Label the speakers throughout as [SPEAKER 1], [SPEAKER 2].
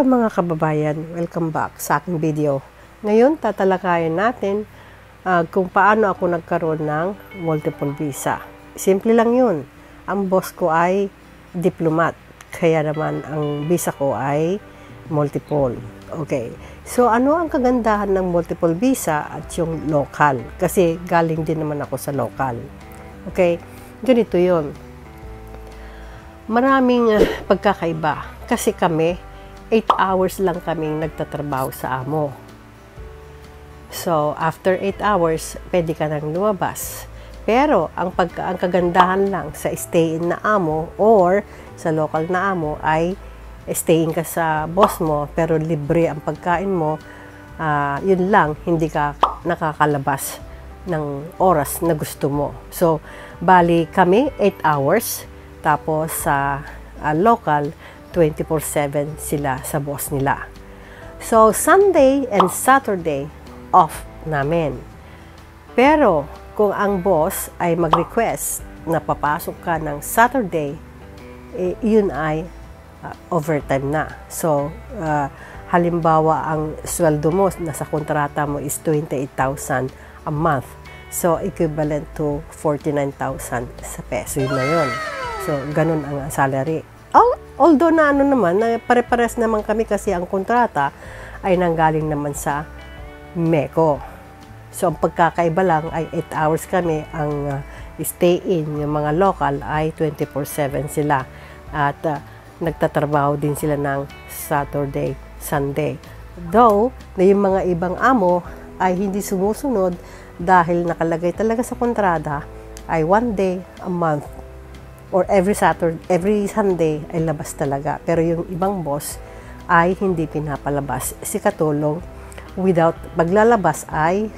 [SPEAKER 1] Hello mga kababayan, welcome back sa aking video. Ngayon tatalakayin natin kung paano ako nagkaroon ng multiple visa. Simple lang yun. Ang boss ko ay diplomat, kaya naman ang visa ko ay multiple. Okay, so ano ang kagandahan ng multiple visa at yung local? Kasi galing din naman ako sa local. Okay, ganito yun. Maraming pagkakaiba kasi kami 8 hours lang kaming nagtatrabaho sa amo. So, after 8 hours, pwede ka nang lumabas. Pero, ang kagandahan lang sa stay-in na amo or sa local na amo ay stay-in ka sa boss mo, pero libre ang pagkain mo. Yun lang, hindi ka nakakalabas ng oras na gusto mo. So, bali kami 8 hours, tapos sa local, 24/7 sila sa boss nila. So, Sunday and Saturday, off namin. Pero, kung ang boss ay mag-request na papasok ka ng Saturday, yun ay overtime na. So, halimbawa, ang sweldo mo, nasa kontrata mo is 28,000 a month. So, equivalent to 49,000 sa peso. Yun na yun. So, ganun ang salary. Although na pare-pares naman kami kasi ang kontrata ay nanggaling naman sa MECO. So, ang pagkakaiba lang ay 8 hours kami, ang stay-in, yung mga local ay 24/7 sila. At nagtatrabaho din sila ng Saturday, Sunday. Though, na yung mga ibang amo ay hindi sumusunod dahil nakalagay talaga sa kontrata ay 1 day a month or every Sunday ay labas talaga. Pero yung ibang boss ay hindi pinapalabas. Si katulong, paglalabas ay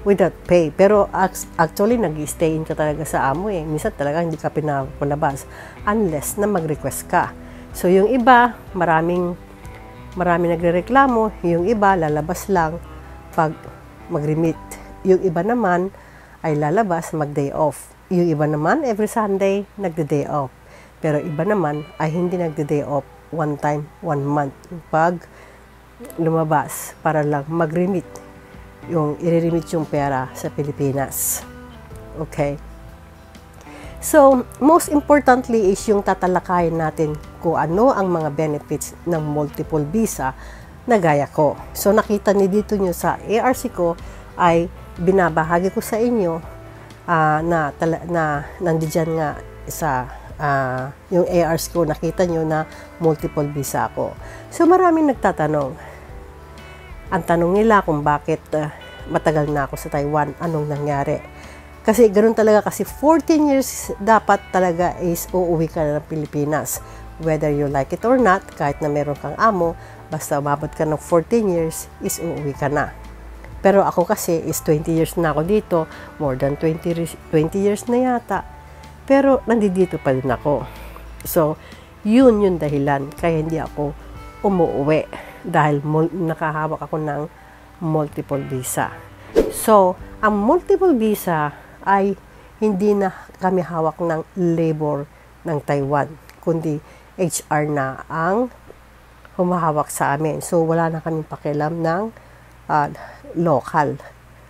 [SPEAKER 1] without pay. Pero actually, nag-stay in ka talaga sa amo eh. Minsan talaga hindi ka pinapalabas unless na mag-request ka. So yung iba, marami nagrereklamo. Yung iba, lalabas lang pag mag-remit. Yung iba naman ay lalabas mag-day off. Yung iba naman, every Sunday, nagde-day off. Pero iba naman ay hindi nagde-day off one time, 1 month. Pag lumabas, para lang mag-remit. I-remit yung pera sa Pilipinas. Okay? So, most importantly is yung tatalakayin natin kung ano ang mga benefits ng multiple visa na gaya ko. So, nakita niyo dito nyo sa ARC ko ay binabahagi ko sa inyo na nandiyan nga sa yung ARs ko, nakita nyo na multiple visa ako. So, maraming nagtatanong. Ang tanong nila kung bakit matagal na ako sa Taiwan, anong nangyari? Kasi ganoon talaga, kasi 14 years dapat talaga is uuwi ka na ng Pilipinas. Whether you like it or not, kahit na meron kang amo, basta umabot ka ng 14 years, is uuwi ka na. Pero ako kasi is 20 years na ako dito, more than 20 years na yata. Pero nandito pa din ako. So, yun yung dahilan kaya hindi ako umuwi dahil nakahawak ako ng multiple visa. So, ang multiple visa ay hindi na kami hawak ng labor ng Taiwan, kundi HR na ang humahawak sa amin. So, wala na kaming pakialam ng local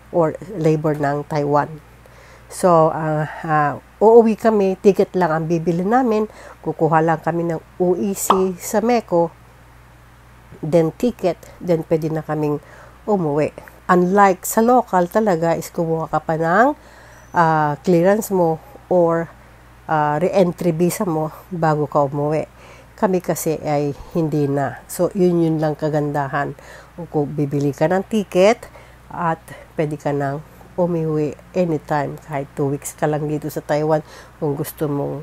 [SPEAKER 1] or labor ng Taiwan. So, uuwi kami, ticket lang ang bibili namin, kukuha lang kami ng UEC sa MECO, then ticket, then pwede na kaming umuwi. Unlike sa local talaga, is kumuha ka pa ng clearance mo or re-entry visa mo bago ka umuwi. Kami kasi ay hindi na. So, yun lang kagandahan. Kung bibili ka ng ticket at pwede ka nang umuwi anytime. Kahit 2 weeks ka lang dito sa Taiwan, kung gusto mong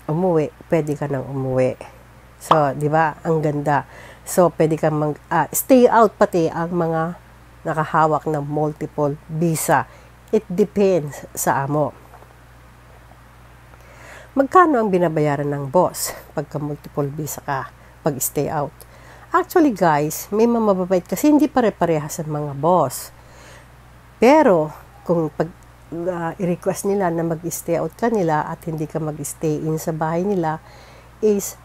[SPEAKER 1] umuwi, pwede ka nang umuwi. So, di ba? Ang ganda. So, pwede ka stay out pati ang mga nakahawak ng multiple visa. It depends sa amo. Magkano ang binabayaran ng boss pagka multiple visa ka, pag stay out? Actually guys, may mamababait kasi hindi pare-parehas ang mga boss. Pero, kung i-request nila na mag-stay out ka nila at hindi ka mag-stay in sa bahay nila, is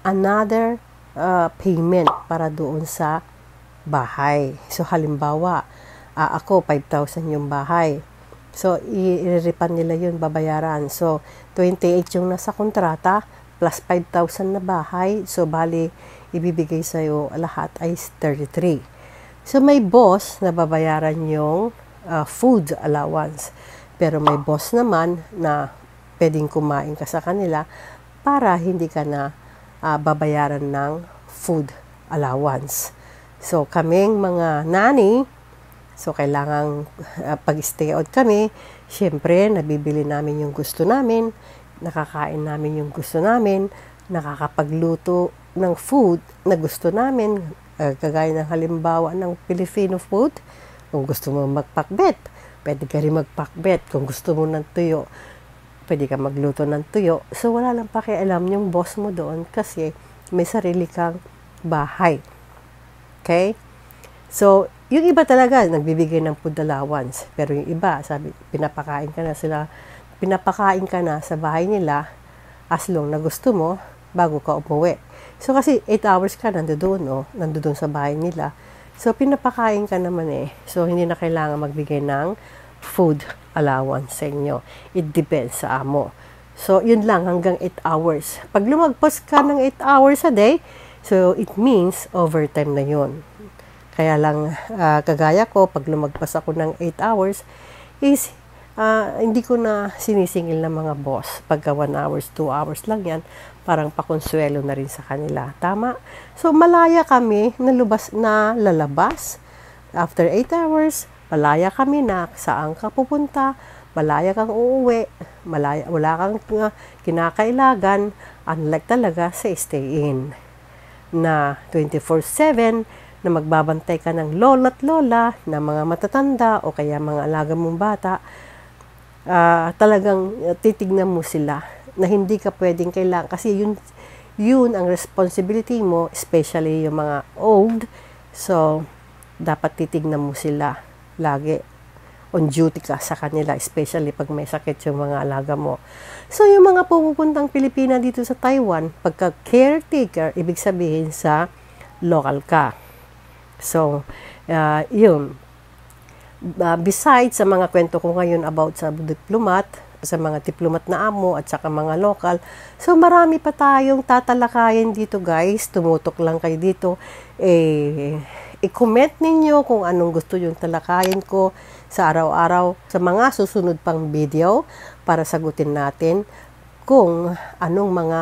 [SPEAKER 1] another payment para doon sa bahay. So, halimbawa, ako, 5,000 yung bahay. So, i-refund nila yun, babayaran. So, 28 yung nasa kontrata, plus 5,000 na bahay. So, bali, ibibigay sa'yo lahat ay 33. So, may boss na babayaran yung food allowance. Pero may boss naman na pwedeng kumain ka sa kanila para hindi ka na babayaran ng food allowance. So, kaming mga nanny, so kailangang pag-stay out kami, syempre, nabibili namin yung gusto namin, nakakain namin yung gusto namin, nakakapagluto ng food na gusto namin, kagaya ng halimbawa ng Filipino food. Kung gusto mo magpakbet, pwede ka rin magpakbet. Kung gusto mo ng tuyo, pwede ka magluto ng tuyo. So, wala lang pakialam yung boss mo doon kasi may sarili kang bahay. Okay? So, yung iba talaga, nagbibigay ng food allowance. Pero yung iba, sabi, pinapakain ka na sa bahay nila as long na gusto mo bago ka umuwi. So, kasi 8 hours ka nandoon sa bahay nila. So, pinapakain ka naman So, hindi na kailangan magbigay ng food allowance sa inyo. It depends sa amo. So, yun lang hanggang 8 hours. Pag lumagpas ka ng 8 hours a day, so, it means overtime na yun. Kaya lang, kagaya ko, pag lumagpas ako ng 8 hours, is hindi ko na sinisingil ng mga boss. Pagka 1 hours, 2 hours lang yan, parang pakonsuelo na rin sa kanila. Tama? So, malaya kami na lalabas. After 8 hours, malaya kami na saan ka pupunta, malaya kang uuwi, wala kang kinakailagan, unlike talaga sa stay-in na 24/7, na magbabantay ka ng lola't lola, na mga matatanda o kaya mga alaga mong bata, talagang titignan mo sila na hindi ka pwedeng kailangan. Kasi yun ang responsibility mo, especially yung mga old. So, dapat titignan mo sila lagi. On duty ka sa kanila, especially pag may sakit yung mga alaga mo. So, yung mga pupupuntang Pilipina dito sa Taiwan, pagka caretaker, ibig sabihin sa local ka. So, yun. Besides sa mga kwento ko ngayon about sa diplomat, sa mga diplomat na amo at saka mga local, so marami pa tayong tatalakayin dito guys. Tumutok lang kayo dito. I-comment ninyo kung anong gusto yung talakayin ko sa araw-araw sa mga susunod pang video para sagutin natin kung anong mga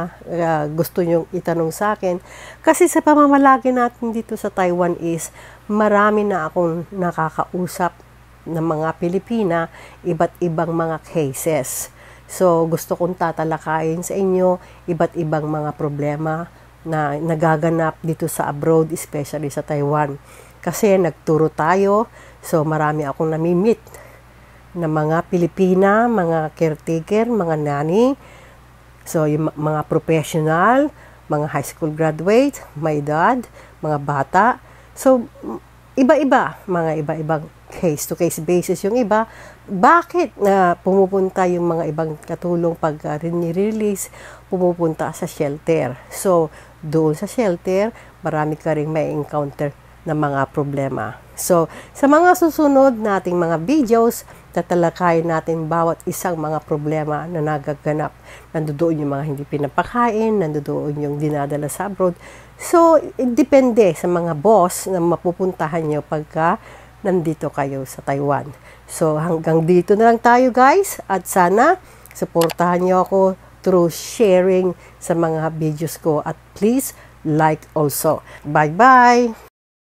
[SPEAKER 1] gusto nyong itanong sa akin. Kasi sa pamamalagi natin dito sa Taiwan is marami na akong nakakausap ng mga Pilipina, iba't ibang mga cases. So, gusto kong tatalakayin sa inyo iba't ibang mga problema na nagaganap dito sa abroad, especially sa Taiwan. Kasi nagturo tayo, so marami akong nami-meet na mga Pilipina, mga caretaker, mga nanny, so yung mga professional, mga high school graduate, my dad, mga bata. So, iba-iba, mga iba-ibang case-to-case basis yung iba. Bakit na pumupunta yung mga ibang katulong pag release, pumupunta sa shelter. So, doon sa shelter, marami ka rin may encounter na mga problema. So, sa mga susunod nating mga videos, tatalakayin natin bawat isang mga problema na nagaganap. Nandoon yung mga hindi pinapakain, nandoon yung dinadala sa abroad. So, depende sa mga boss na mapupuntahan nyo pagka nandito kayo sa Taiwan. So, hanggang dito na lang tayo guys. At sana, supportahan nyo ako through sharing sa mga videos ko. At please, like also. Bye-bye!